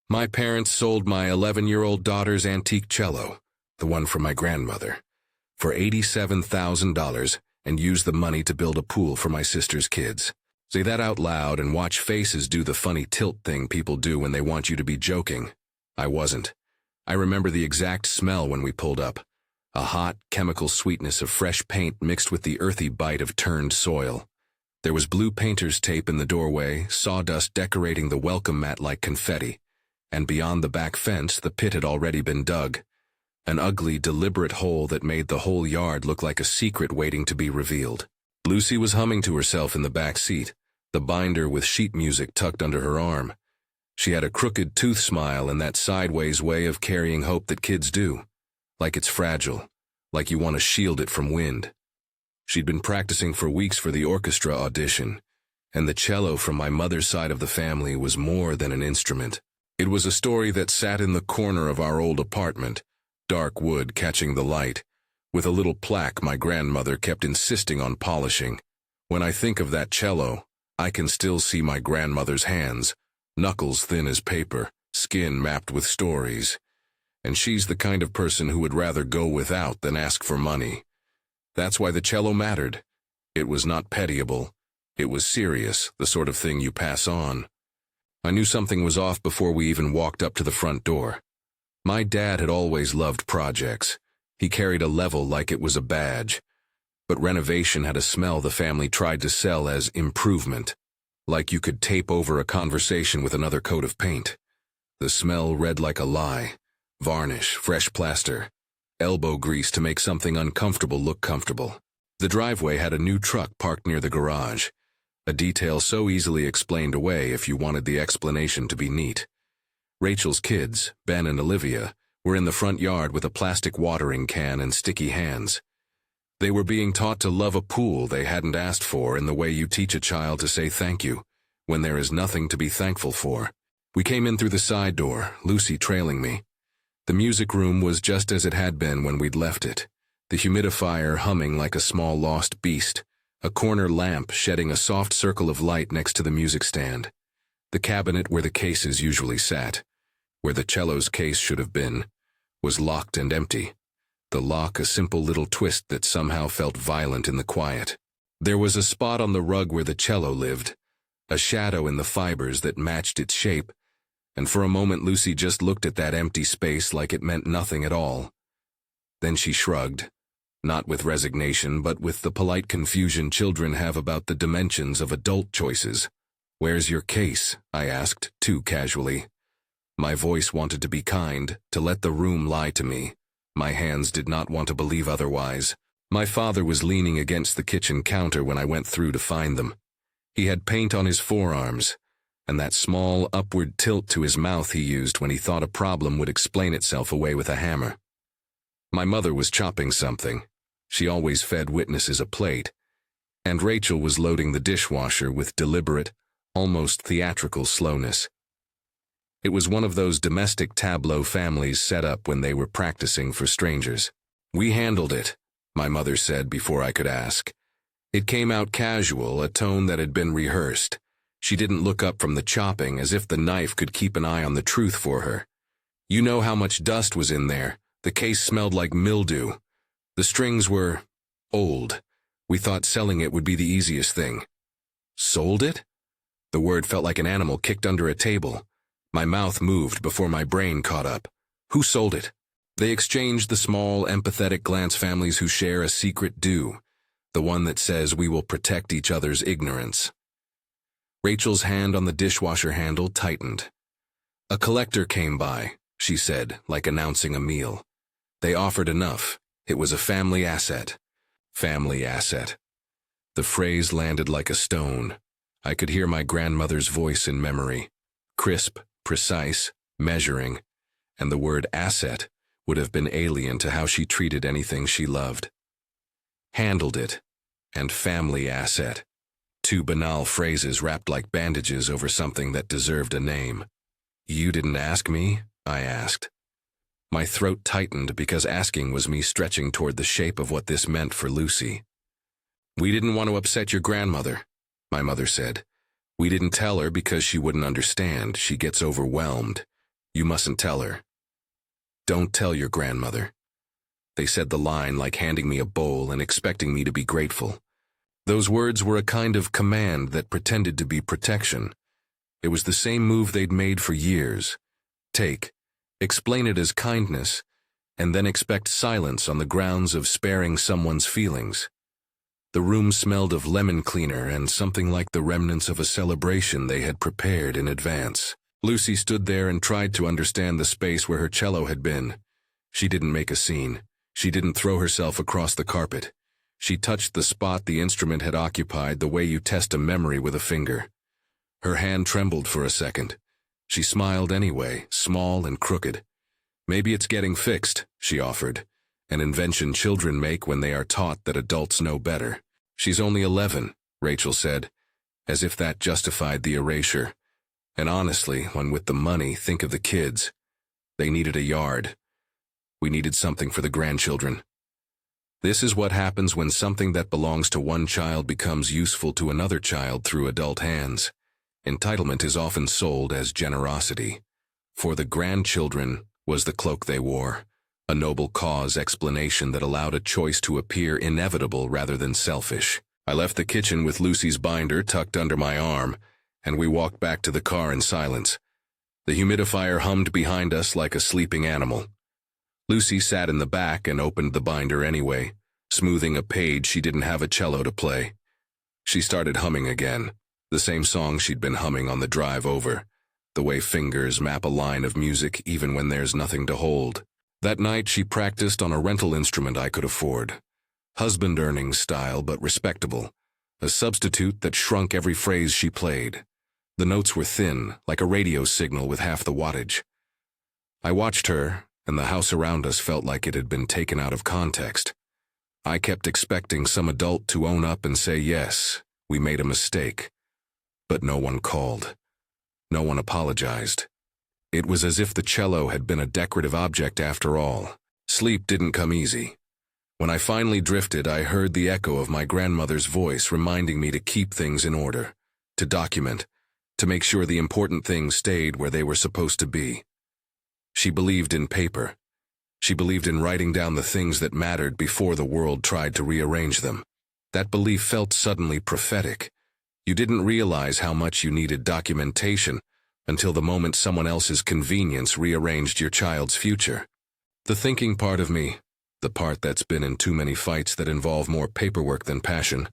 My parents sold my 11-year-old daughter's antique cello, the one from my grandmother, for $87,000 and used the money to build a pool for my sister's kids. Say that out loud and watch faces do the funny tilt thing people do when they want you to be joking. I wasn't. I remember the exact smell when we pulled up. A hot, chemical sweetness of fresh paint mixed with the earthy bite of turned soil. There was blue painter's tape in the doorway, sawdust decorating the welcome mat like confetti, and beyond the back fence the pit had already been dug. An ugly, deliberate hole that made the whole yard look like a secret waiting to be revealed. Lucy was humming to herself in the back seat, the binder with sheet music tucked under her arm. She had a crooked tooth smile and that sideways way of carrying hope that kids do. Like it's fragile, like you want to shield it from wind. She'd been practicing for weeks for the orchestra audition, and the cello from my mother's side of the family was more than an instrument. It was a story that sat in the corner of our old apartment, dark wood catching the light, with a little plaque my grandmother kept insisting on polishing. When I think of that cello, I can still see my grandmother's hands, knuckles thin as paper, skin mapped with stories. And she's the kind of person who would rather go without than ask for money. That's why the cello mattered. It was not pitiable. It was serious, the sort of thing you pass on. I knew something was off before we even walked up to the front door. My dad had always loved projects. He carried a level like it was a badge. But renovation had a smell the family tried to sell as improvement, like you could tape over a conversation with another coat of paint. The smell read like a lie. Varnish, fresh plaster, elbow grease to make something uncomfortable look comfortable. The driveway had a new truck parked near the garage, a detail so easily explained away if you wanted the explanation to be neat. Rachel's kids, Ben and Olivia, were in the front yard with a plastic watering can and sticky hands. They were being taught to love a pool they hadn't asked for in the way you teach a child to say thank you, when there is nothing to be thankful for. We came in through the side door, Lucy trailing me. The music room was just as it had been when we'd left it, the humidifier humming like a small lost beast, a corner lamp shedding a soft circle of light next to the music stand. The cabinet where the cases usually sat, where the cello's case should have been, was locked and empty. The lock a simple little twist that somehow felt violent in the quiet. There was a spot on the rug where the cello lived, a shadow in the fibers that matched its shape, and for a moment Lucy just looked at that empty space like it meant nothing at all. Then she shrugged, not with resignation but with the polite confusion children have about the dimensions of adult choices. "Where's your case?" I asked, too casually. My voice wanted to be kind, to let the room lie to me. My hands did not want to believe otherwise. My father was leaning against the kitchen counter when I went through to find them. He had paint on his forearms, and that small upward tilt to his mouth he used when he thought a problem would explain itself away with a hammer. My mother was chopping something. She always fed witnesses a plate. And Rachel was loading the dishwasher with deliberate, almost theatrical slowness. It was one of those domestic tableau families set up when they were practicing for strangers. "We handled it," my mother said before I could ask. It came out casual, a tone that had been rehearsed. She didn't look up from the chopping as if the knife could keep an eye on the truth for her. "You know how much dust was in there. The case smelled like mildew. The strings were old. We thought selling it would be the easiest thing." "Sold it?" The word felt like an animal kicked under a table. My mouth moved before my brain caught up. "Who sold it?" They exchanged the small, empathetic glance families who share a secret do, the one that says we will protect each other's ignorance. Rachel's hand on the dishwasher handle tightened. "A collector came by," she said, like announcing a meal. "They offered enough. It was a family asset." Family asset. The phrase landed like a stone. I could hear my grandmother's voice in memory. Crisp, precise, measuring, and the word asset would have been alien to how she treated anything she loved. Handled it, and family asset. Two banal phrases wrapped like bandages over something that deserved a name. "You didn't ask me?" I asked. My throat tightened because asking was me stretching toward the shape of what this meant for Lucy. "We didn't want to upset your grandmother," my mother said. "We didn't tell her because she wouldn't understand. She gets overwhelmed. You mustn't tell her. Don't tell your grandmother. They said the line like handing me a bowl and expecting me to be grateful. Those words were a kind of command that pretended to be protection. It was the same move they'd made for years. Take, explain it as kindness, and then expect silence on the grounds of sparing someone's feelings. The room smelled of lemon cleaner and something like the remnants of a celebration they had prepared in advance. Lucy stood there and tried to understand the space where her cello had been. She didn't make a scene. She didn't throw herself across the carpet. She touched the spot the instrument had occupied the way you test a memory with a finger. Her hand trembled for a second. She smiled anyway, small and crooked. Maybe it's getting fixed, she offered, an invention children make when they are taught that adults know better. She's only 11, Rachel said, as if that justified the erasure. And honestly, when with the money, think of the kids. They needed a yard. We needed something for the grandchildren. This is what happens when something that belongs to one child becomes useful to another child through adult hands. Entitlement is often sold as generosity. For the grandchildren was the cloak they wore, a noble cause explanation that allowed a choice to appear inevitable rather than selfish. I left the kitchen with Lucy's binder tucked under my arm, and we walked back to the car in silence. The humidifier hummed behind us like a sleeping animal. Lucy sat in the back and opened the binder anyway, smoothing a page she didn't have a cello to play. She started humming again, the same song she'd been humming on the drive over, the way fingers map a line of music even when there's nothing to hold. That night she practiced on a rental instrument I could afford. Husband earnings style but respectable, a substitute that shrunk every phrase she played. The notes were thin, like a radio signal with half the wattage. I watched her, and the house around us felt like it had been taken out of context. I kept expecting some adult to own up and say, yes, we made a mistake. But no one called. No one apologized. It was as if the cello had been a decorative object after all. Sleep didn't come easy. When I finally drifted, I heard the echo of my grandmother's voice reminding me to keep things in order, to document, to make sure the important things stayed where they were supposed to be. She believed in paper. She believed in writing down the things that mattered before the world tried to rearrange them. That belief felt suddenly prophetic. You didn't realize how much you needed documentation until the moment someone else's convenience rearranged your child's future. The thinking part of me, the part that's been in too many fights that involve more paperwork than passion,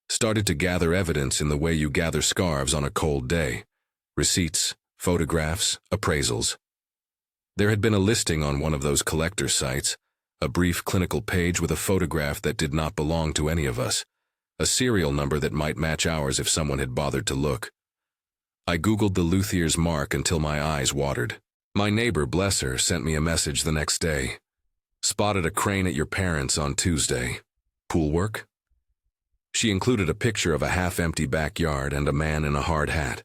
started to gather evidence in the way you gather scarves on a cold day. Receipts, photographs, appraisals. There had been a listing on one of those collector sites, a brief clinical page with a photograph that did not belong to any of us, a serial number that might match ours if someone had bothered to look. I Googled the luthier's mark until my eyes watered. My neighbor, bless her, sent me a message the next day. Spotted a crane at your parents' on Tuesday. Pool work? She included a picture of a half-empty backyard and a man in a hard hat.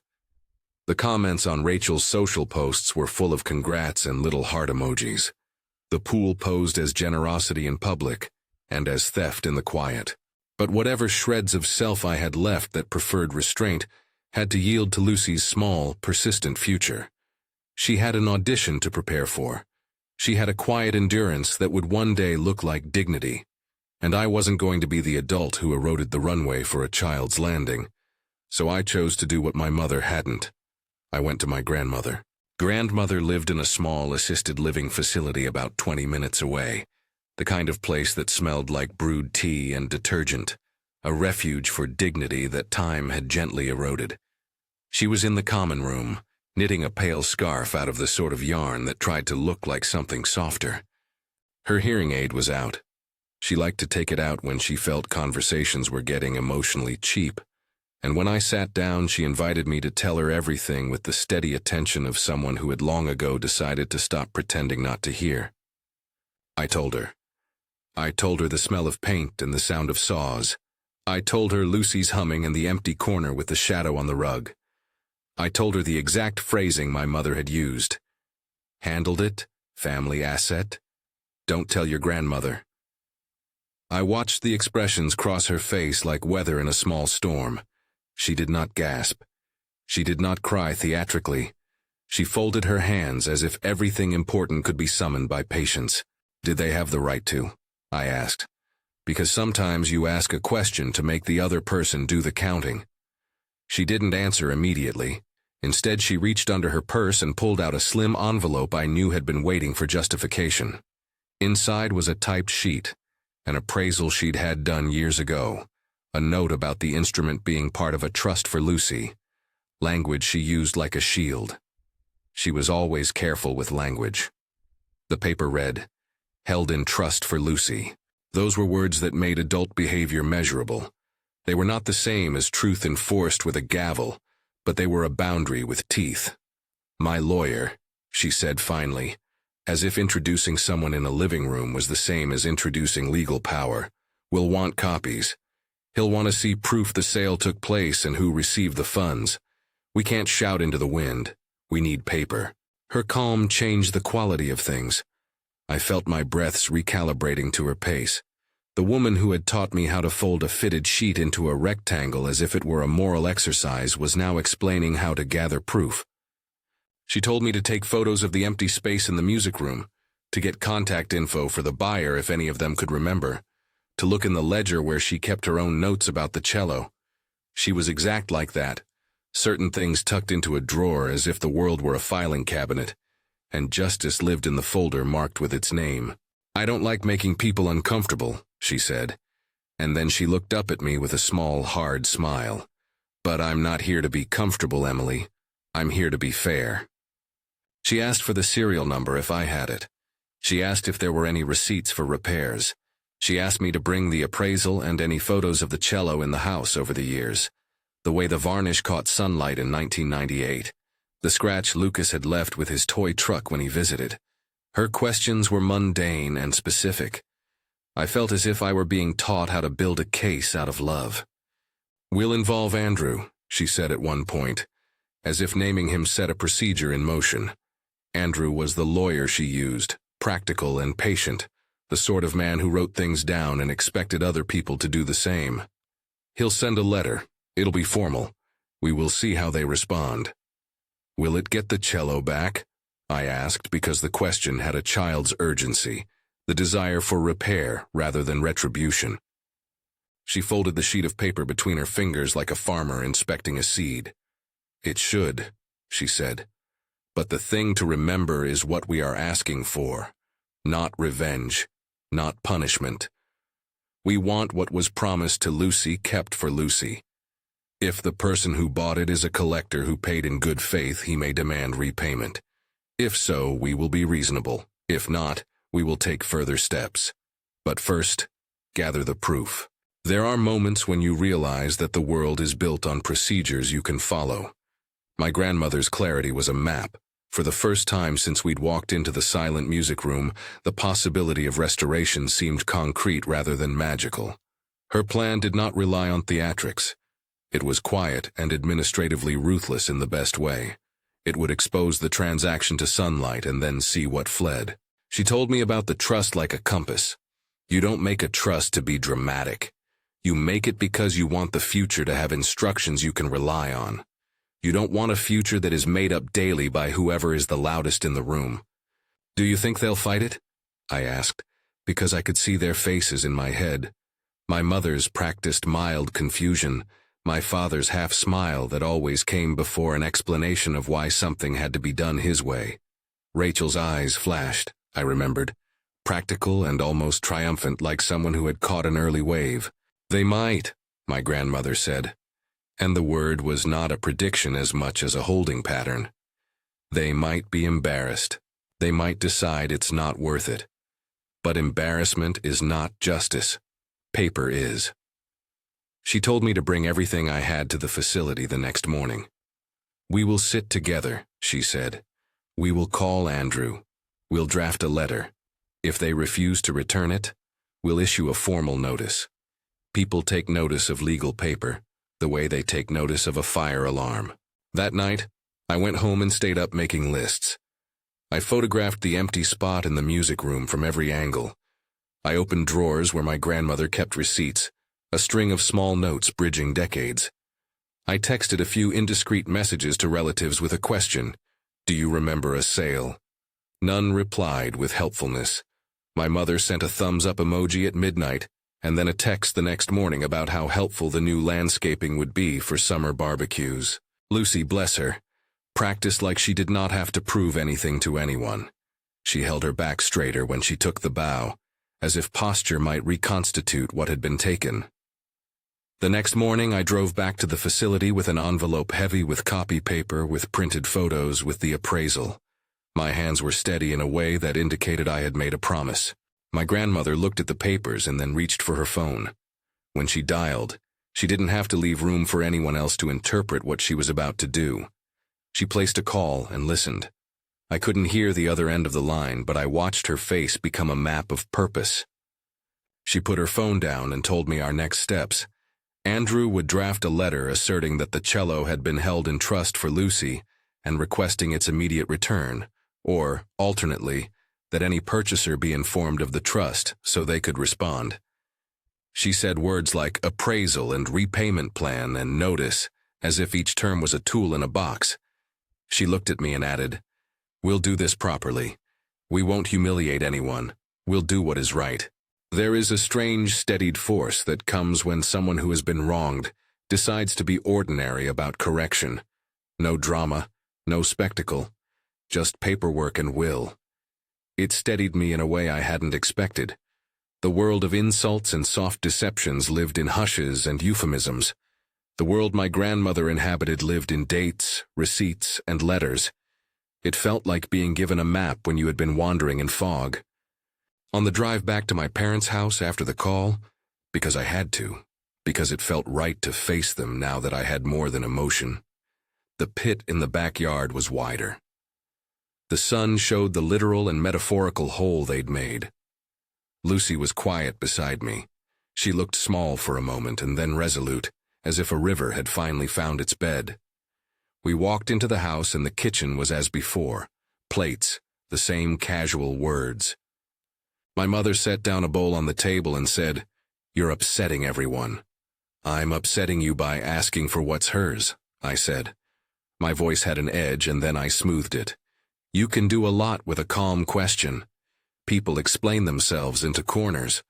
The comments on Rachel's social posts were full of congrats and little heart emojis. The pool posed as generosity in public and as theft in the quiet. But whatever shreds of self I had left that preferred restraint had to yield to Lucy's small, persistent future. She had an audition to prepare for. She had a quiet endurance that would one day look like dignity. And I wasn't going to be the adult who eroded the runway for a child's landing. So I chose to do what my mother hadn't. I went to my grandmother. Grandmother lived in a small assisted living facility about 20 minutes away, the kind of place that smelled like brewed tea and detergent, a refuge for dignity that time had gently eroded. She was in the common room, knitting a pale scarf out of the sort of yarn that tried to look like something softer. Her hearing aid was out. She liked to take it out when she felt conversations were getting emotionally cheap. And when I sat down, she invited me to tell her everything with the steady attention of someone who had long ago decided to stop pretending not to hear. I told her. I told her the smell of paint and the sound of saws. I told her Lucy's humming and the empty corner with the shadow on the rug. I told her the exact phrasing my mother had used. Handled it, family asset, don't tell your grandmother. I watched the expressions cross her face like weather in a small storm. She did not gasp. She did not cry theatrically. She folded her hands as if everything important could be summoned by patience. Did they have the right to? I asked. Because sometimes you ask a question to make the other person do the counting. She didn't answer immediately. Instead, she reached under her purse and pulled out a slim envelope I knew had been waiting for justification. Inside was a typed sheet, an appraisal she'd had done years ago, a note about the instrument being part of a trust for Lucy, language she used like a shield. She was always careful with language. The paper read, "Held in trust for Lucy." Those were words that made adult behavior measurable. They were not the same as truth enforced with a gavel, but they were a boundary with teeth. "My lawyer," she said finally, as if introducing someone in a living room was the same as introducing legal power, "will want copies. He'll want to see proof the sale took place and who received the funds. We can't shout into the wind. We need paper." Her calm changed the quality of things. I felt my breaths recalibrating to her pace. The woman who had taught me how to fold a fitted sheet into a rectangle as if it were a moral exercise was now explaining how to gather proof. She told me to take photos of the empty space in the music room, to get contact info for the buyer if any of them could remember, to look in the ledger where she kept her own notes about the cello. She was exact like that, certain things tucked into a drawer as if the world were a filing cabinet, and justice lived in the folder marked with its name. "I don't like making people uncomfortable," she said, and then she looked up at me with a small, hard smile. "But I'm not here to be comfortable, Emily. I'm here to be fair." She asked for the serial number if I had it. She asked if there were any receipts for repairs. She asked me to bring the appraisal and any photos of the cello in the house over the years, the way the varnish caught sunlight in 1998, the scratch Lucas had left with his toy truck when he visited. Her questions were mundane and specific. I felt as if I were being taught how to build a case out of love. "We'll involve Andrew," she said at one point, as if naming him set a procedure in motion. Andrew was the lawyer she used, practical and patient, the sort of man who wrote things down and expected other people to do the same. "He'll send a letter. It'll be formal. We will see how they respond." "Will it get the cello back?" I asked, because the question had a child's urgency, the desire for repair rather than retribution. She folded the sheet of paper between her fingers like a farmer inspecting a seed. "It should," she said. "But the thing to remember is what we are asking for. Not revenge, not punishment. We want what was promised to Lucy kept for Lucy. If the person who bought it is a collector who paid in good faith, he may demand repayment. If so, we will be reasonable. If not, we will take further steps. But first, gather the proof." There are moments when you realize that the world is built on procedures you can follow. My grandmother's clarity was a map. For the first time since we'd walked into the silent music room, the possibility of restoration seemed concrete rather than magical. Her plan did not rely on theatrics. It was quiet and administratively ruthless in the best way. It would expose the transaction to sunlight and then see what fled. She told me about the trust like a compass. You don't make a trust to be dramatic. You make it because you want the future to have instructions you can rely on. You don't want a future that is made up daily by whoever is the loudest in the room. "Do you think they'll fight it?" I asked, because I could see their faces in my head. My mother's practiced mild confusion, my father's half smile that always came before an explanation of why something had to be done his way. Rachel's eyes flashed, I remembered, practical and almost triumphant, like someone who had caught an early wave. "They might," my grandmother said. And the word was not a prediction as much as a holding pattern. They might be embarrassed. They might decide it's not worth it. But embarrassment is not justice. Paper is. She told me to bring everything I had to the facility the next morning. "We will sit together," she said. "We will call Andrew. We'll draft a letter. If they refuse to return it, we'll issue a formal notice. People take notice of legal paper the way they take notice of a fire alarm." That night, I went home and stayed up making lists. I photographed the empty spot in the music room from every angle. I opened drawers where my grandmother kept receipts, a string of small notes bridging decades. I texted a few indiscreet messages to relatives with a question, Do you remember a sale? None replied with helpfulness. My mother sent a thumbs-up emoji at midnight, and then a text the next morning about how helpful the new landscaping would be for summer barbecues. Lucy, bless her, practiced like she did not have to prove anything to anyone. She held her back straighter when she took the bow, as if posture might reconstitute what had been taken. The next morning I drove back to the facility with an envelope heavy with copy paper with printed photos with the appraisal. My hands were steady in a way that indicated I had made a promise. My grandmother looked at the papers and then reached for her phone. When she dialed, she didn't have to leave room for anyone else to interpret what she was about to do. She placed a call and listened. I couldn't hear the other end of the line, but I watched her face become a map of purpose. She put her phone down and told me our next steps. Andrew would draft a letter asserting that the cello had been held in trust for Lucy and requesting its immediate return, or, alternately, that any purchaser be informed of the trust so they could respond. She said words like appraisal and repayment plan and notice, as if each term was a tool in a box. She looked at me and added, "We'll do this properly. We won't humiliate anyone. We'll do what is right." There is a strange, steadied force that comes when someone who has been wronged decides to be ordinary about correction. No drama, no spectacle, just paperwork and will. It steadied me in a way I hadn't expected. The world of insults and soft deceptions lived in hushes and euphemisms. The world my grandmother inhabited lived in dates, receipts, and letters. It felt like being given a map when you had been wandering in fog. On the drive back to my parents' house after the call, because I had to, because it felt right to face them now that I had more than emotion, the pit in the backyard was wider. The sun showed the literal and metaphorical hole they'd made. Lucy was quiet beside me. She looked small for a moment and then resolute, as if a river had finally found its bed. We walked into the house and the kitchen was as before, plates, the same casual words. My mother set down a bowl on the table and said, "You're upsetting everyone." "I'm upsetting you by asking for what's hers," I said. My voice had an edge and then I smoothed it. You can do a lot with a calm question. People explain themselves into corners.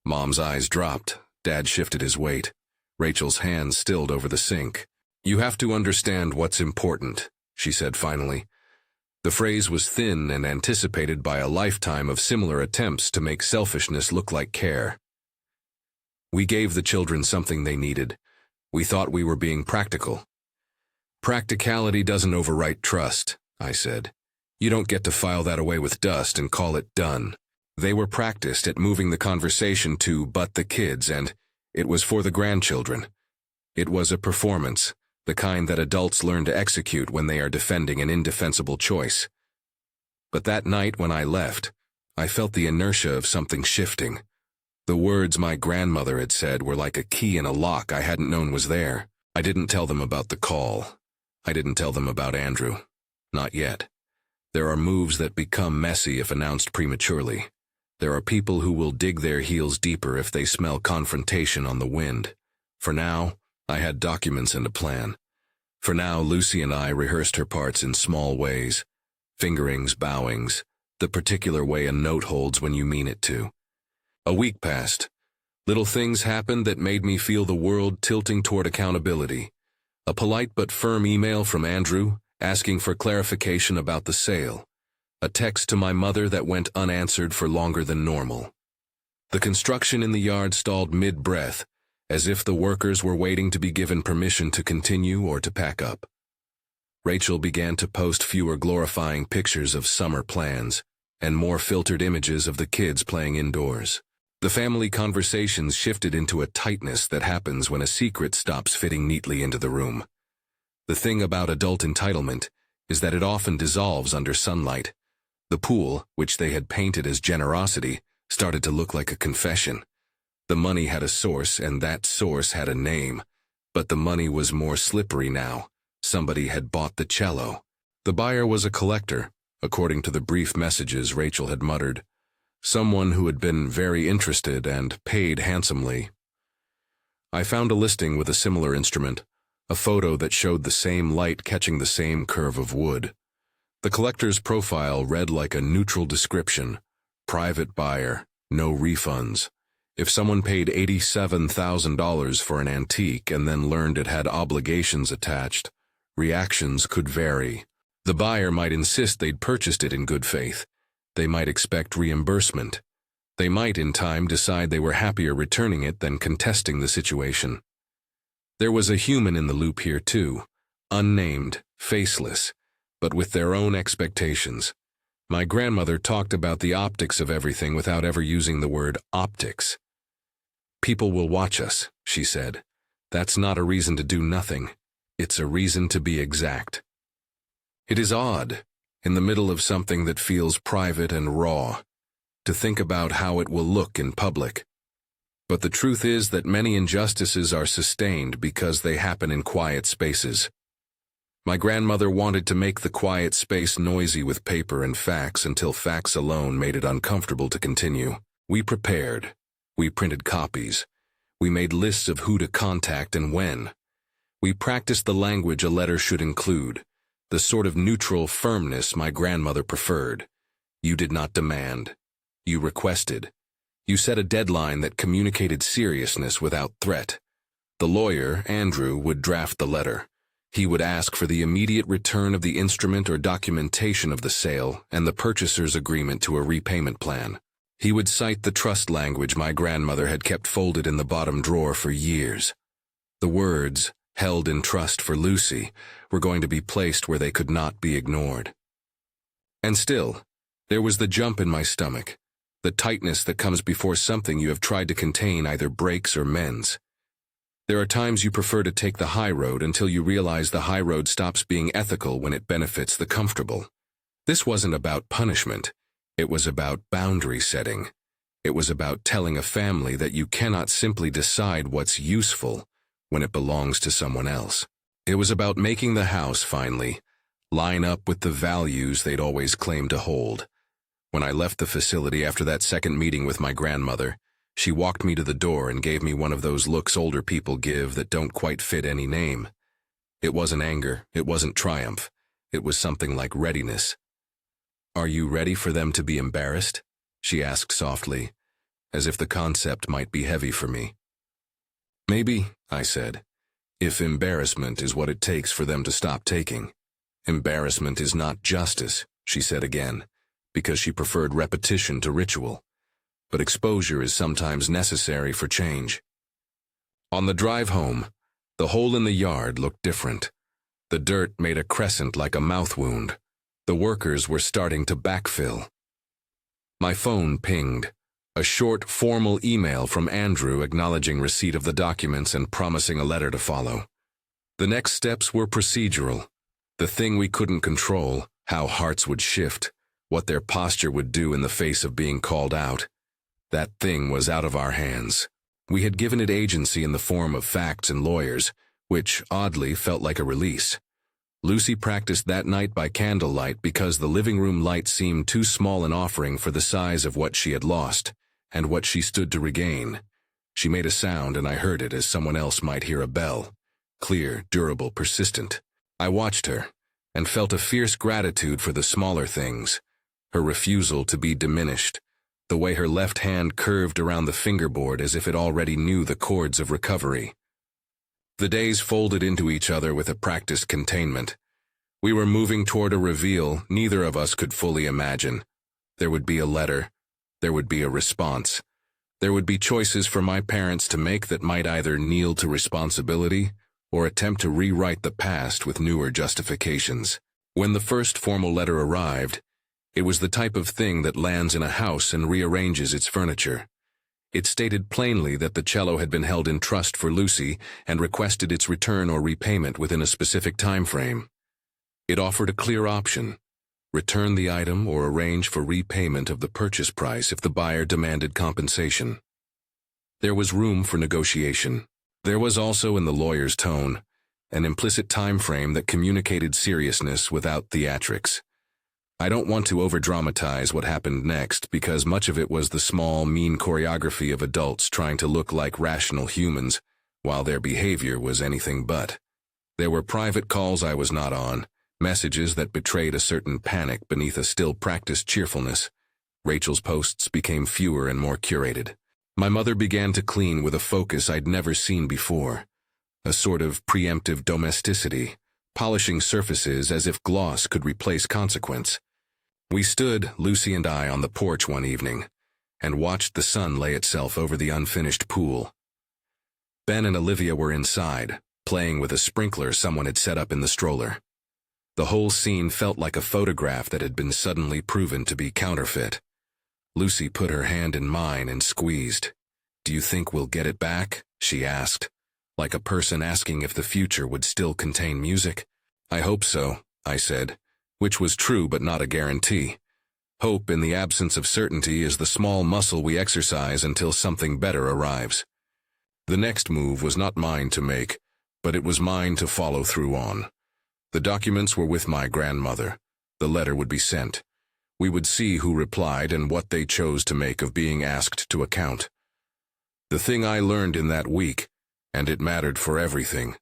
Mom's eyes dropped. Dad shifted his weight. Rachel's hands stilled over the sink. "You have to understand what's important," she said finally. The phrase was thin and anticipated by a lifetime of similar attempts to make selfishness look like care. We gave the children something they needed. We thought we were being practical. "Practicality doesn't overwrite trust," I said. "You don't get to file that away with dust and call it done." They were practiced at moving the conversation to "but the kids," and it was for the grandchildren. It was a performance, the kind that adults learn to execute when they are defending an indefensible choice. But that night when I left, I felt the inertia of something shifting. The words my grandmother had said were like a key in a lock I hadn't known was there. I didn't tell them about the call. I didn't tell them about Andrew. Not yet. There are moves that become messy if announced prematurely. There are people who will dig their heels deeper if they smell confrontation on the wind. For now, I had documents and a plan. For now, Lucy and I rehearsed her parts in small ways. Fingerings, bowings, the particular way a note holds when you mean it to. A week passed. Little things happened that made me feel the world tilting toward accountability. A polite but firm email from Andrew, asking for clarification about the sale. A text to my mother that went unanswered for longer than normal. The construction in the yard stalled mid-breath, as if the workers were waiting to be given permission to continue or to pack up. Rachel began to post fewer glorifying pictures of summer plans, and more filtered images of the kids playing indoors. The family conversations shifted into a tightness that happens when a secret stops fitting neatly into the room. The thing about adult entitlement is that it often dissolves under sunlight. The pool, which they had painted as generosity, started to look like a confession. The money had a source, and that source had a name. But the money was more slippery now. Somebody had bought the cello. The buyer was a collector, according to the brief messages Rachel had muttered. Someone who had been very interested and paid handsomely. I found a listing with a similar instrument, a photo that showed the same light catching the same curve of wood. The collector's profile read like a neutral description: private buyer, no refunds. If someone paid $87,000 for an antique and then learned it had obligations attached, reactions could vary. The buyer might insist they'd purchased it in good faith. They might expect reimbursement. They might, in time, decide they were happier returning it than contesting the situation. There was a human in the loop here too, unnamed, faceless, but with their own expectations. My grandmother talked about the optics of everything without ever using the word optics. People will watch us, she said. That's not a reason to do nothing. It's a reason to be exact. It is odd, in the middle of something that feels private and raw, to think about how it will look in public. But the truth is that many injustices are sustained because they happen in quiet spaces. My grandmother wanted to make the quiet space noisy with paper and facts until facts alone made it uncomfortable to continue. We prepared. We printed copies. We made lists of who to contact and when. We practiced the language a letter should include, the sort of neutral firmness my grandmother preferred. You did not demand. You requested. You set a deadline that communicated seriousness without threat. The lawyer, Andrew, would draft the letter. He would ask for the immediate return of the instrument or documentation of the sale and the purchaser's agreement to a repayment plan. He would cite the trust language my grandmother had kept folded in the bottom drawer for years. The words, held in trust for Lucy, were going to be placed where they could not be ignored. And still, there was the jump in my stomach, the tightness that comes before something you have tried to contain either breaks or mends. There are times you prefer to take the high road until you realize the high road stops being ethical when it benefits the comfortable. This wasn't about punishment. It was about boundary setting. It was about telling a family that you cannot simply decide what's useful when it belongs to someone else. It was about making the house, finally, line up with the values they'd always claimed to hold. When I left the facility after that second meeting with my grandmother, she walked me to the door and gave me one of those looks older people give that don't quite fit any name. It wasn't anger, it wasn't triumph, it was something like readiness. "Are you ready for them to be embarrassed?" she asked softly, as if the concept might be heavy for me. "Maybe," I said, "if embarrassment is what it takes for them to stop taking." "Embarrassment is not justice," she said again, because she preferred repetition to ritual. But exposure is sometimes necessary for change. On the drive home, the hole in the yard looked different. The dirt made a crescent like a mouth wound. The workers were starting to backfill. My phone pinged. A short, formal email from Andrew acknowledging receipt of the documents and promising a letter to follow. The next steps were procedural. The thing we couldn't control, how hearts would shift, what their posture would do in the face of being called out. That thing was out of our hands. We had given it agency in the form of facts and lawyers, which, oddly, felt like a release. Lucy practiced that night by candlelight because the living room light seemed too small an offering for the size of what she had lost, and what she stood to regain. She made a sound and I heard it as someone else might hear a bell. Clear, durable, persistent. I watched her, and felt a fierce gratitude for the smaller things. Her refusal to be diminished. The way her left hand curved around the fingerboard as if it already knew the chords of recovery. The days folded into each other with a practiced containment. We were moving toward a reveal neither of us could fully imagine. There would be a letter. There would be a response. There would be choices for my parents to make that might either kneel to responsibility or attempt to rewrite the past with newer justifications. When the first formal letter arrived, it was the type of thing that lands in a house and rearranges its furniture. It stated plainly that the cello had been held in trust for Lucy and requested its return or repayment within a specific time frame. It offered a clear option: return the item or arrange for repayment of the purchase price if the buyer demanded compensation. There was room for negotiation. There was also, in the lawyer's tone, an implicit time frame that communicated seriousness without theatrics. I don't want to overdramatize what happened next because much of it was the small, mean choreography of adults trying to look like rational humans, while their behavior was anything but. There were private calls I was not on, messages that betrayed a certain panic beneath a still-practiced cheerfulness. Rachel's posts became fewer and more curated. My mother began to clean with a focus I'd never seen before, a sort of preemptive domesticity, polishing surfaces as if gloss could replace consequence. We stood, Lucy and I, on the porch one evening, and watched the sun lay itself over the unfinished pool. Ben and Olivia were inside, playing with a sprinkler someone had set up in the stroller. The whole scene felt like a photograph that had been suddenly proven to be counterfeit. Lucy put her hand in mine and squeezed. "Do you think we'll get it back?" she asked, like a person asking if the future would still contain music. "I hope so," I said, which was true but not a guarantee. Hope in the absence of certainty is the small muscle we exercise until something better arrives. The next move was not mine to make, but it was mine to follow through on. The documents were with my grandmother. The letter would be sent. We would see who replied and what they chose to make of being asked to account. The thing I learned in that week, and it mattered for everything,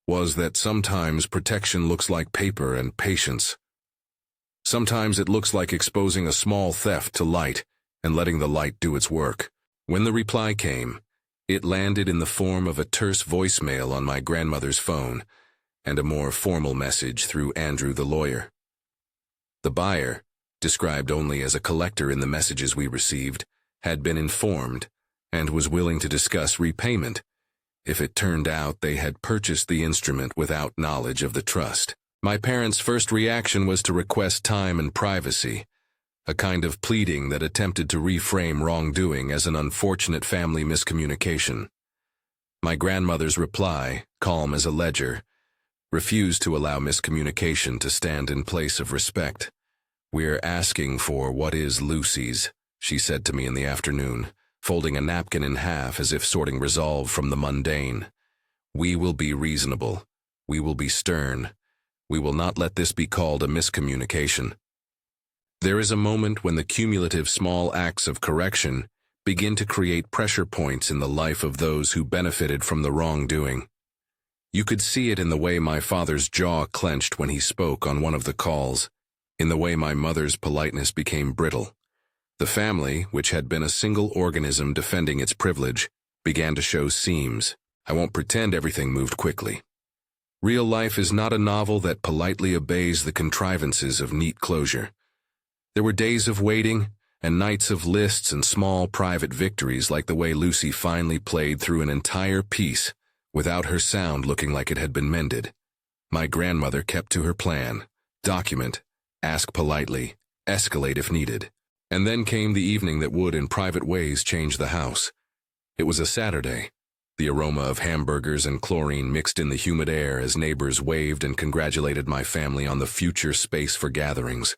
was that sometimes protection looks like paper and patience. Sometimes it looks like exposing a small theft to light and letting the light do its work. When the reply came, it landed in the form of a terse voicemail on my grandmother's phone and a more formal message through Andrew the lawyer. The buyer, described only as a collector in the messages we received, had been informed and was willing to discuss repayment if it turned out they had purchased the instrument without knowledge of the trust. My parents' first reaction was to request time and privacy, a kind of pleading that attempted to reframe wrongdoing as an unfortunate family miscommunication. My grandmother's reply, calm as a ledger, refused to allow miscommunication to stand in place of respect. "We're asking for what is Lucy's," she said to me in the afternoon, folding a napkin in half as if sorting resolve from the mundane. "We will be reasonable. We will be stern. We will not let this be called a miscommunication." There is a moment when the cumulative small acts of correction begin to create pressure points in the life of those who benefited from the wrongdoing. You could see it in the way my father's jaw clenched when he spoke on one of the calls, in the way my mother's politeness became brittle. The family, which had been a single organism defending its privilege, began to show seams. I won't pretend everything moved quickly. Real life is not a novel that politely obeys the contrivances of neat closure. There were days of waiting, and nights of lists and small private victories like the way Lucy finally played through an entire piece without her sound looking like it had been mended. My grandmother kept to her plan: document, ask politely, escalate if needed. And then came the evening that would in private ways change the house. It was a Saturday. The aroma of hamburgers and chlorine mixed in the humid air as neighbors waved and congratulated my family on the future space for gatherings.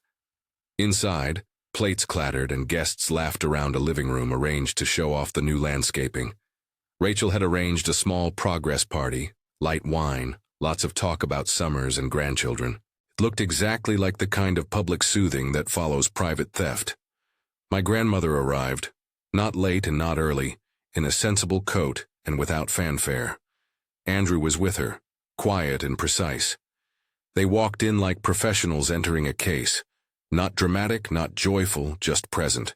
Inside, plates clattered and guests laughed around a living room arranged to show off the new landscaping. Rachel had arranged a small progress party, light wine, lots of talk about summers and grandchildren. It looked exactly like the kind of public soothing that follows private theft. My grandmother arrived, not late and not early, in a sensible coat and without fanfare. Andrew was with her, quiet and precise. They walked in like professionals entering a case, not dramatic, not joyful, just present.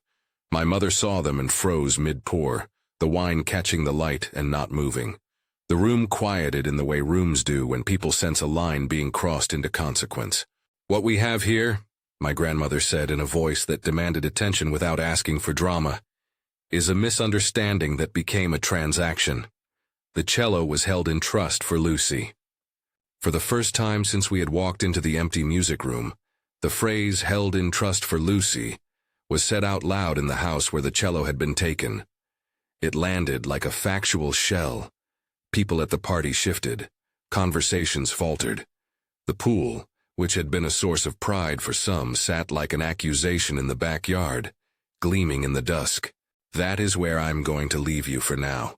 My mother saw them and froze mid-pour, the wine catching the light and not moving. The room quieted in the way rooms do when people sense a line being crossed into consequence. "What we have here," my grandmother said in a voice that demanded attention without asking for drama, "is a misunderstanding that became a transaction. The cello was held in trust for Lucy." For the first time since we had walked into the empty music room, the phrase "held in trust for Lucy" was said out loud in the house where the cello had been taken. It landed like a factual shell. People at the party shifted. Conversations faltered. The pool, which had been a source of pride for some, sat like an accusation in the backyard, gleaming in the dusk. That is where I'm going to leave you for now.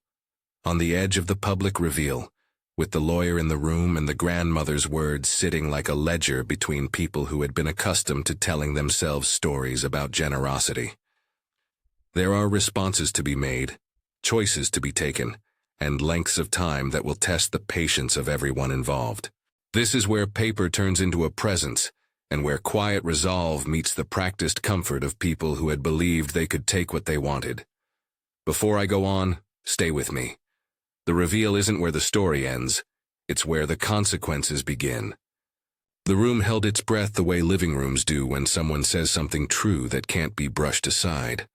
On the edge of the public reveal, with the lawyer in the room and the grandmother's words sitting like a ledger between people who had been accustomed to telling themselves stories about generosity. There are responses to be made, choices to be taken, and lengths of time that will test the patience of everyone involved. This is where paper turns into a presence, and where quiet resolve meets the practiced comfort of people who had believed they could take what they wanted. Before I go on, stay with me. The reveal isn't where the story ends, it's where the consequences begin. The room held its breath the way living rooms do when someone says something true that can't be brushed aside.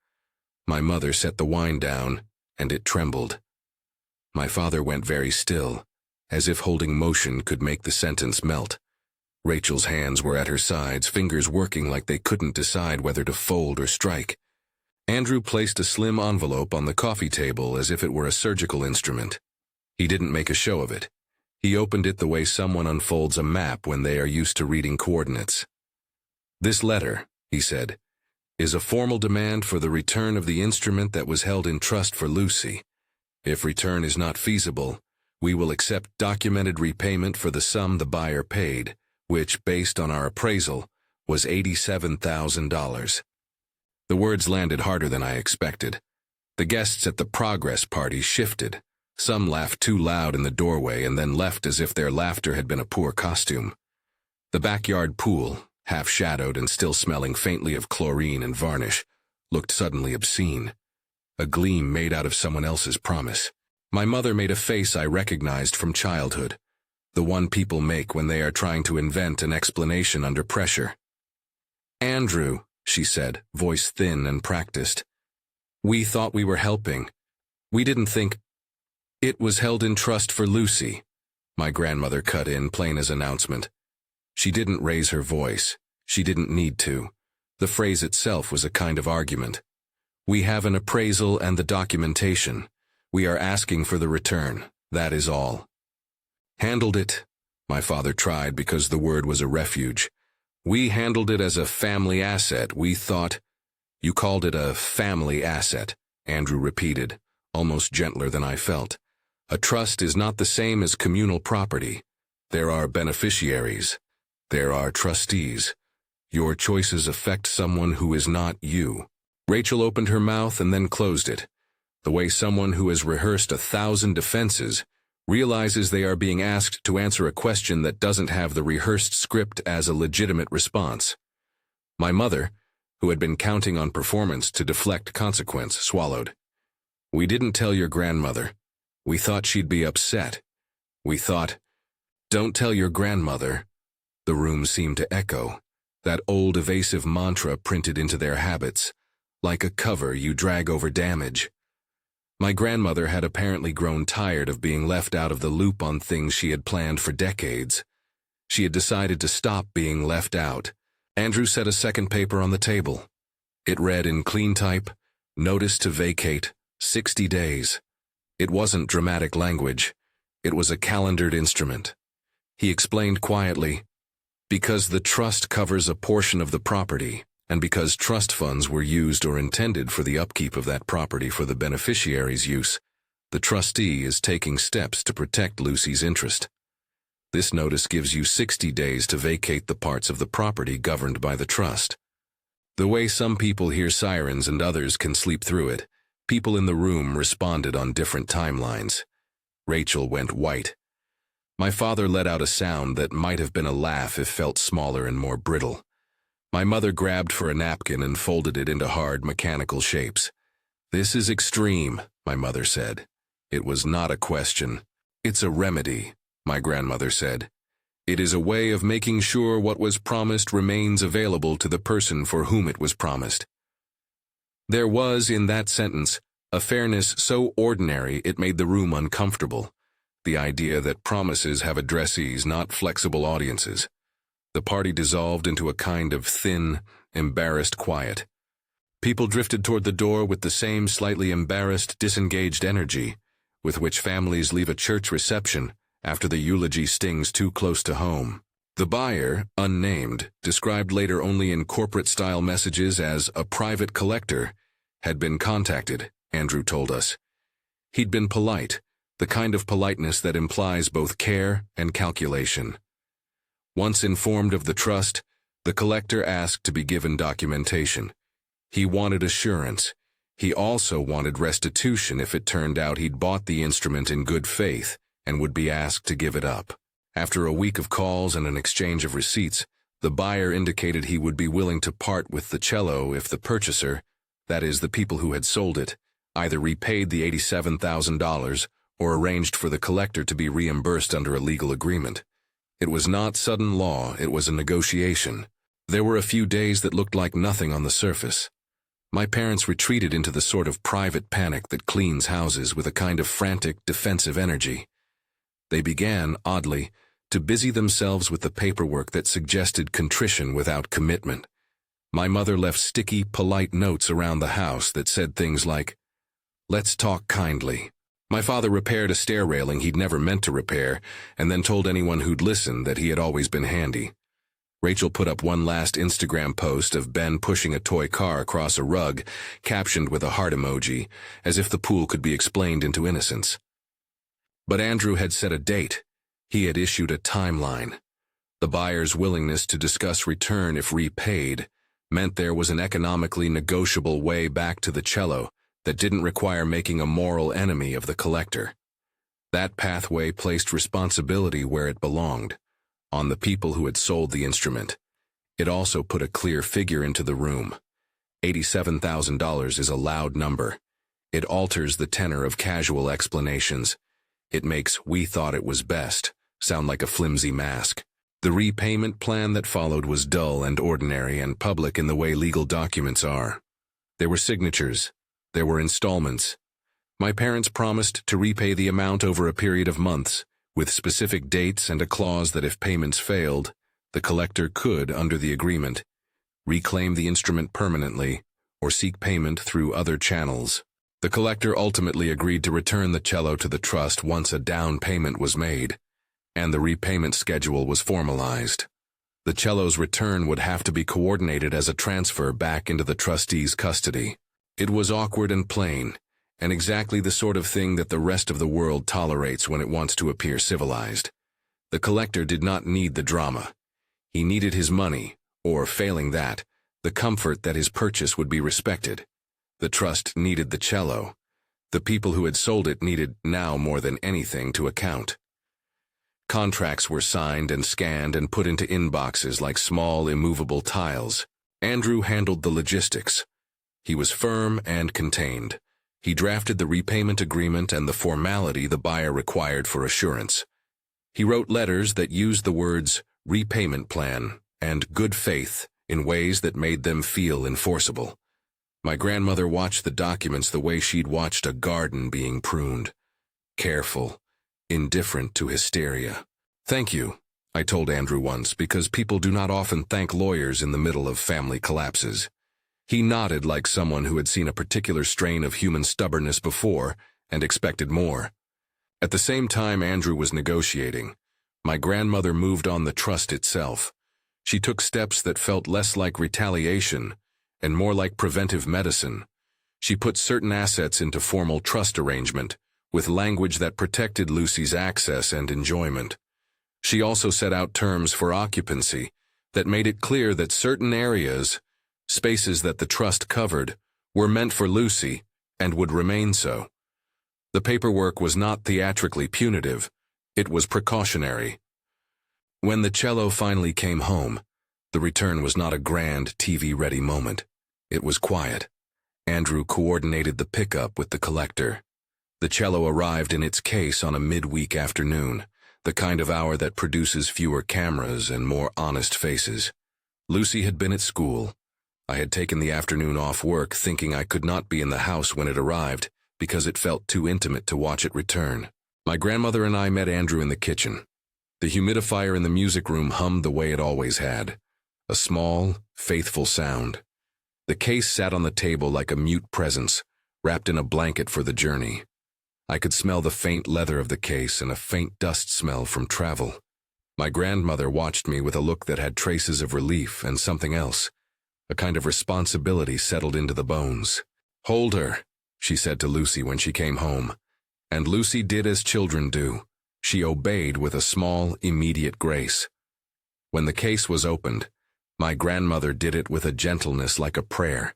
My mother set the wine down, and it trembled. My father went very still, as if holding motion could make the sentence melt. Rachel's hands were at her sides, fingers working like they couldn't decide whether to fold or strike. Andrew placed a slim envelope on the coffee table as if it were a surgical instrument. He didn't make a show of it. He opened it the way someone unfolds a map when they are used to reading coordinates. "This letter," he said, "is a formal demand for the return of the instrument that was held in trust for Lucy. If return is not feasible, we will accept documented repayment for the sum the buyer paid, which, based on our appraisal, was $87,000. The words landed harder than I expected. The guests at the progress party shifted. Some laughed too loud in the doorway and then left as if their laughter had been a poor costume. The backyard pool, half-shadowed and still smelling faintly of chlorine and varnish, looked suddenly obscene. A gleam made out of someone else's promise. My mother made a face I recognized from childhood, the one people make when they are trying to invent an explanation under pressure. "Andrew," she said, voice thin and practiced. "We thought we were helping. We didn't think—" "It was held in trust for Lucy," my grandmother cut in, plain as announcement. She didn't raise her voice. She didn't need to. The phrase itself was a kind of argument. "We have an appraisal and the documentation. We are asking for the return. That is all." "Handled it," my father tried because the word was a refuge. "We handled it as a family asset. We thought—" "You called it a family asset," Andrew repeated, almost gentler than I felt. "A trust is not the same as communal property. There are beneficiaries. There are trustees. Your choices affect someone who is not you." Rachel opened her mouth and then closed it, the way someone who has rehearsed 1,000 defenses realizes they are being asked to answer a question that doesn't have the rehearsed script as a legitimate response. My mother, who had been counting on performance to deflect consequence, swallowed. "We didn't tell your grandmother. We thought she'd be upset. We thought—" "Don't tell your grandmother." The room seemed to echo, that old evasive mantra printed into their habits, like a cover you drag over damage. My grandmother had apparently grown tired of being left out of the loop on things she had planned for decades. She had decided to stop being left out. Andrew set a second paper on the table. It read in clean type, "Notice to vacate, 60 days. It wasn't dramatic language. It was a calendared instrument. He explained quietly, "Because the trust covers a portion of the property, and because trust funds were used or intended for the upkeep of that property for the beneficiary's use, the trustee is taking steps to protect Lucy's interest. This notice gives you 60 days to vacate the parts of the property governed by the trust." The way some people hear sirens and others can sleep through it, people in the room responded on different timelines. Rachel went white. My father let out a sound that might have been a laugh if felt smaller and more brittle. My mother grabbed for a napkin and folded it into hard, mechanical shapes. "This is extreme," my mother said. "It was not a question. It's a remedy," my grandmother said. "It is a way of making sure what was promised remains available to the person for whom it was promised." There was, in that sentence, a fairness so ordinary it made the room uncomfortable. The idea that promises have addressees, not flexible audiences. The party dissolved into a kind of thin, embarrassed quiet. People drifted toward the door with the same slightly embarrassed, disengaged energy with which families leave a church reception after the eulogy stings too close to home. The buyer, unnamed, described later only in corporate-style messages as a private collector, had been contacted, Andrew told us. He'd been polite, the kind of politeness that implies both care and calculation. Once informed of the trust, the collector asked to be given documentation. He wanted assurance. He also wanted restitution if it turned out he'd bought the instrument in good faith and would be asked to give it up. After a week of calls and an exchange of receipts, the buyer indicated he would be willing to part with the cello if the purchaser, that is, the people who had sold it, either repaid the $87,000 or arranged for the collector to be reimbursed under a legal agreement. It was not sudden law, it was a negotiation. There were a few days that looked like nothing on the surface. My parents retreated into the sort of private panic that cleans houses with a kind of frantic, defensive energy. They began, oddly, to busy themselves with the paperwork that suggested contrition without commitment. My mother left sticky, polite notes around the house that said things like, "Let's talk kindly." My father repaired a stair railing he'd never meant to repair, and then told anyone who'd listen that he had always been handy. Rachel put up one last Instagram post of Ben pushing a toy car across a rug, captioned with a heart emoji, as if the pool could be explained into innocence. But Andrew had set a date. He had issued a timeline. The buyer's willingness to discuss return if repaid meant there was an economically negotiable way back to the cello that didn't require making a moral enemy of the collector. That pathway placed responsibility where it belonged, on the people who had sold the instrument. It also put a clear figure into the room. $87,000 is a loud number. It alters the tenor of casual explanations. It makes "we thought it was best" sound like a flimsy mask. The repayment plan that followed was dull and ordinary and public in the way legal documents are. There were signatures. There were installments. My parents promised to repay the amount over a period of months, with specific dates and a clause that if payments failed, the collector could, under the agreement, reclaim the instrument permanently or seek payment through other channels. The collector ultimately agreed to return the cello to the trust once a down payment was made, and the repayment schedule was formalized. The cello's return would have to be coordinated as a transfer back into the trustee's custody. It was awkward and plain, and exactly the sort of thing that the rest of the world tolerates when it wants to appear civilized. The collector did not need the drama. He needed his money, or, failing that, the comfort that his purchase would be respected. The trust needed the cello. The people who had sold it needed, now more than anything, to account. Contracts were signed and scanned and put into inboxes like small, immovable tiles. Andrew handled the logistics. He was firm and contained. He drafted the repayment agreement and the formality the buyer required for assurance. He wrote letters that used the words repayment plan and good faith in ways that made them feel enforceable. My grandmother watched the documents the way she'd watched a garden being pruned. Careful, indifferent to hysteria. "Thank you," I told Andrew once, because people do not often thank lawyers in the middle of family collapses. He nodded like someone who had seen a particular strain of human stubbornness before and expected more. At the same time Andrew was negotiating, my grandmother moved on the trust itself. She took steps that felt less like retaliation and more like preventive medicine. She put certain assets into formal trust arrangement, with language that protected Lucy's access and enjoyment. She also set out terms for occupancy that made it clear that certain areas, spaces that the trust covered, were meant for Lucy and would remain so. The paperwork was not theatrically punitive, it was precautionary. When the cello finally came home, the return was not a grand TV-ready moment. It was quiet. Andrew coordinated the pickup with the collector. The cello arrived in its case on a midweek afternoon, the kind of hour that produces fewer cameras and more honest faces. Lucy had been at school. I had taken the afternoon off work, thinking I could not be in the house when it arrived, because it felt too intimate to watch it return. My grandmother and I met Andrew in the kitchen. The humidifier in the music room hummed the way it always had, a small, faithful sound. The case sat on the table like a mute presence, wrapped in a blanket for the journey. I could smell the faint leather of the case and a faint dust smell from travel. My grandmother watched me with a look that had traces of relief and something else. A kind of responsibility settled into the bones. "Hold her," she said to Lucy when she came home. And Lucy did as children do. She obeyed with a small, immediate grace. When the case was opened, my grandmother did it with a gentleness like a prayer.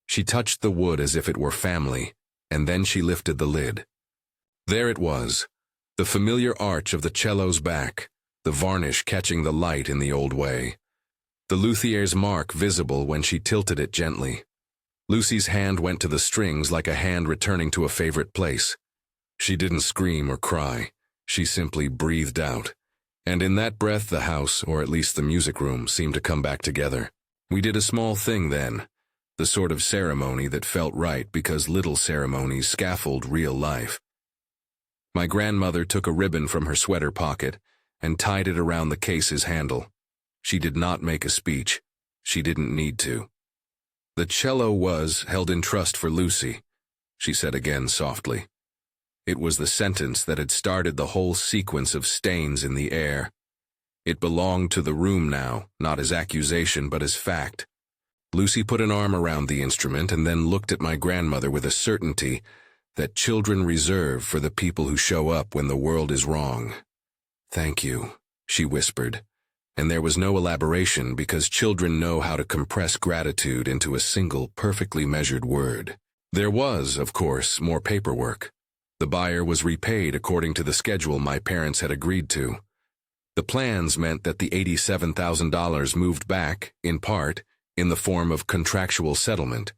She touched the wood as if it were family, and then she lifted the lid. There it was, The familiar arch of the cello's back, the varnish catching the light in the old way. The luthier's mark visible when she tilted it gently. Lucy's hand went to the strings like a hand returning to a favorite place. She didn't scream or cry. She simply breathed out. And in that breath the house, or at least the music room, seemed to come back together. We did a small thing then, the sort of ceremony that felt right because little ceremonies scaffold real life. My grandmother took a ribbon from her sweater pocket and tied it around the case's handle. She did not make a speech. She didn't need to. The cello was held in trust for Lucy, she said again softly. It was the sentence that had started the whole sequence of stains in the air. It belonged to the room now, not as accusation but as fact. Lucy put an arm around the instrument and then looked at my grandmother with a certainty that children reserve for the people who show up when the world is wrong. "Thank you," she whispered, and there was no elaboration because children know how to compress gratitude into a single, perfectly measured word. There was, of course, more paperwork. The buyer was repaid according to the schedule my parents had agreed to. The plans meant that the $87,000 moved back, in part, in the form of contractual settlement,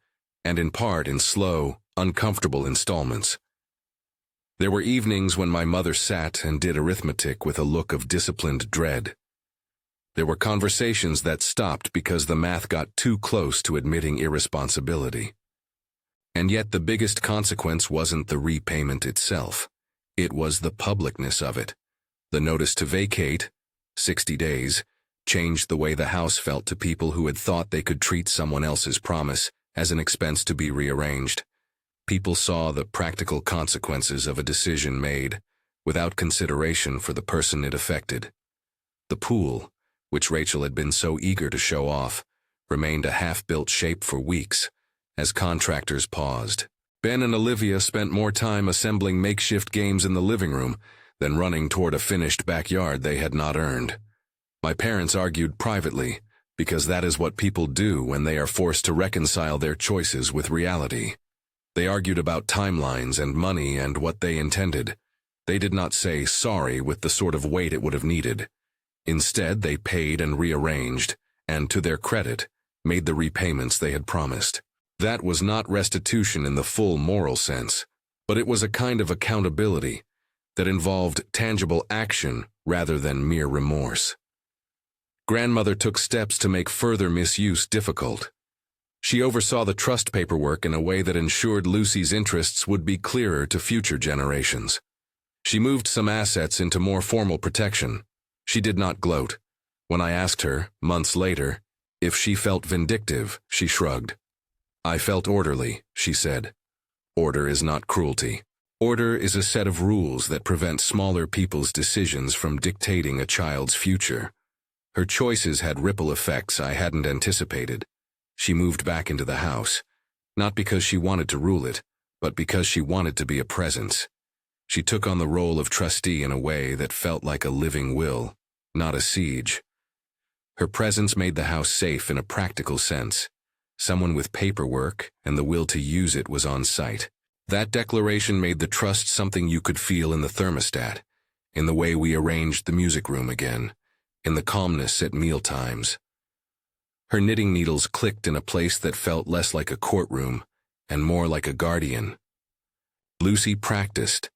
and in part in slow, uncomfortable installments. There were evenings when my mother sat and did arithmetic with a look of disciplined dread. There were conversations that stopped because the math got too close to admitting irresponsibility. And yet the biggest consequence wasn't the repayment itself. It was the publicness of it. The notice to vacate, 60 days, changed the way the house felt to people who had thought they could treat someone else's promise as an expense to be rearranged. People saw the practical consequences of a decision made without consideration for the person it affected. The pool, which Rachel had been so eager to show off, remained a half-built shape for weeks, as contractors paused. Ben and Olivia spent more time assembling makeshift games in the living room than running toward a finished backyard they had not earned. My parents argued privately, because that is what people do when they are forced to reconcile their choices with reality. They argued about timelines and money and what they intended. They did not say sorry with the sort of weight it would have needed. Instead, they paid and rearranged, and to their credit, made the repayments they had promised. That was not restitution in the full moral sense, but it was a kind of accountability that involved tangible action rather than mere remorse. Grandmother took steps to make further misuse difficult. She oversaw the trust paperwork in a way that ensured Lucy's interests would be clearer to future generations. She moved some assets into more formal protection. She did not gloat. When I asked her, months later, if she felt vindictive, she shrugged. "I felt orderly," she said. "Order is not cruelty. Order is a set of rules that prevent smaller people's decisions from dictating a child's future." Her choices had ripple effects I hadn't anticipated. She moved back into the house, not because she wanted to rule it, but because she wanted to be a presence. She took on the role of trustee in a way that felt like a living will, not a siege. Her presence made the house safe in a practical sense. Someone with paperwork and the will to use it was on site. That declaration made the trust something you could feel in the thermostat, in the way we arranged the music room again, in the calmness at mealtimes. Her knitting needles clicked in a place that felt less like a courtroom and more like a guardian. Lucy practiced.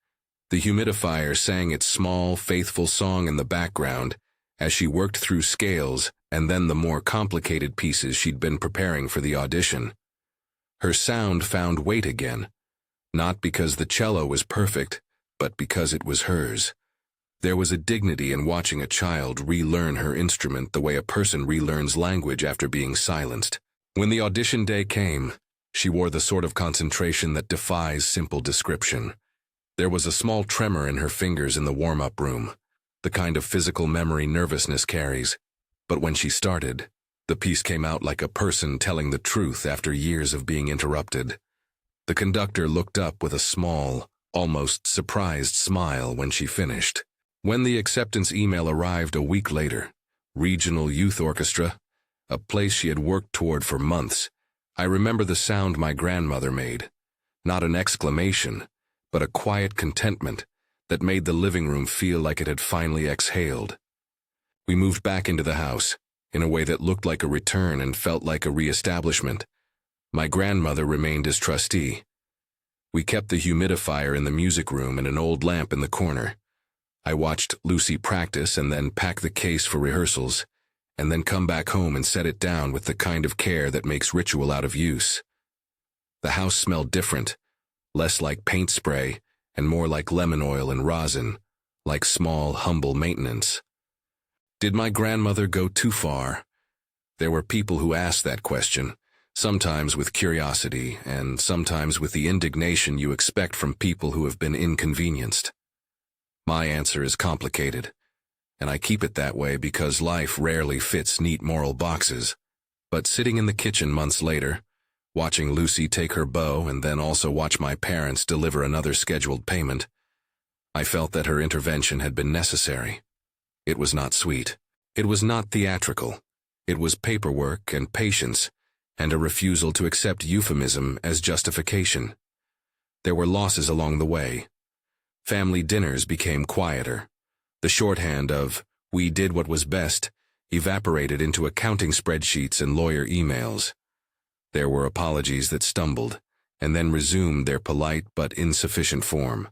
The humidifier sang its small, faithful song in the background as she worked through scales and then the more complicated pieces she'd been preparing for the audition. Her sound found weight again, not because the cello was perfect, but because it was hers. There was a dignity in watching a child relearn her instrument the way a person relearns language after being silenced. When the audition day came, she wore the sort of concentration that defies simple description. There was a small tremor in her fingers in the warm-up room, the kind of physical memory nervousness carries. But when she started, the piece came out like a person telling the truth after years of being interrupted. The conductor looked up with a small, almost surprised smile when she finished. When the acceptance email arrived a week later, Regional Youth Orchestra, a place she had worked toward for months, I remember the sound my grandmother made. Not an exclamation, but a quiet contentment, that made the living room feel like it had finally exhaled. We moved back into the house, in a way that looked like a return and felt like a re-establishment. My grandmother remained as trustee. We kept the humidifier in the music room and an old lamp in the corner. I watched Lucy practice and then pack the case for rehearsals, and then come back home and set it down with the kind of care that makes ritual out of use. The house smelled different, less like paint spray and more like lemon oil and rosin, like small, humble maintenance. Did my grandmother go too far? There were people who asked that question, sometimes with curiosity and sometimes with the indignation you expect from people who have been inconvenienced. My answer is complicated, and I keep it that way because life rarely fits neat moral boxes. But sitting in the kitchen months later, watching Lucy take her bow and then also watch my parents deliver another scheduled payment, I felt that her intervention had been necessary. It was not sweet. It was not theatrical. It was paperwork and patience, and a refusal to accept euphemism as justification. There were losses along the way. Family dinners became quieter. The shorthand of, "we did what was best," evaporated into accounting spreadsheets and lawyer emails. There were apologies that stumbled, and then resumed their polite but insufficient form.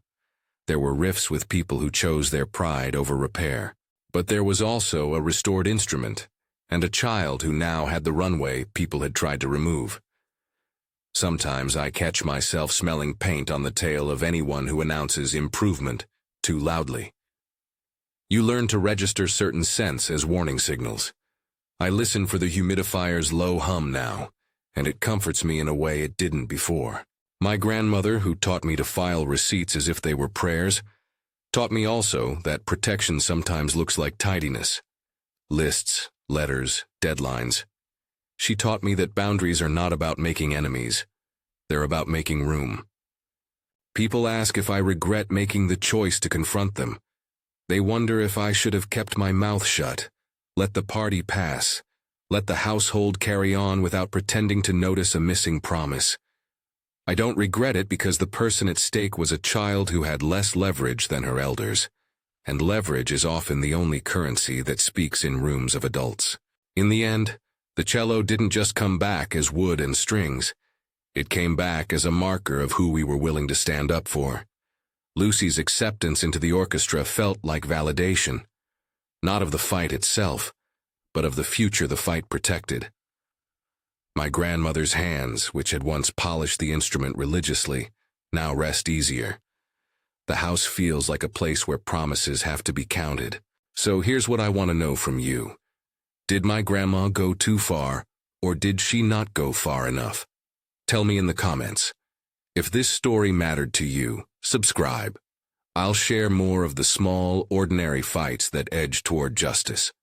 There were rifts with people who chose their pride over repair. But there was also a restored instrument, and a child who now had the runway people had tried to remove. Sometimes I catch myself smelling paint on the tail of anyone who announces improvement too loudly. You learn to register certain scents as warning signals. I listen for the humidifier's low hum now, and it comforts me in a way it didn't before. My grandmother, who taught me to file receipts as if they were prayers, taught me also that protection sometimes looks like tidiness. Lists, letters, deadlines. She taught me that boundaries are not about making enemies. They're about making room. People ask if I regret making the choice to confront them. They wonder if I should have kept my mouth shut, let the party pass, let the household carry on without pretending to notice a missing promise. I don't regret it because the person at stake was a child who had less leverage than her elders, and leverage is often the only currency that speaks in rooms of adults. In the end, the cello didn't just come back as wood and strings. It came back as a marker of who we were willing to stand up for. Lucy's acceptance into the orchestra felt like validation, not of the fight itself, but of the future the fight protected. My grandmother's hands, which had once polished the instrument religiously, now rest easier. The house feels like a place where promises have to be counted. So here's what I want to know from you. Did my grandma go too far, or did she not go far enough? Tell me in the comments. If this story mattered to you, subscribe. I'll share more of the small, ordinary fights that edge toward justice.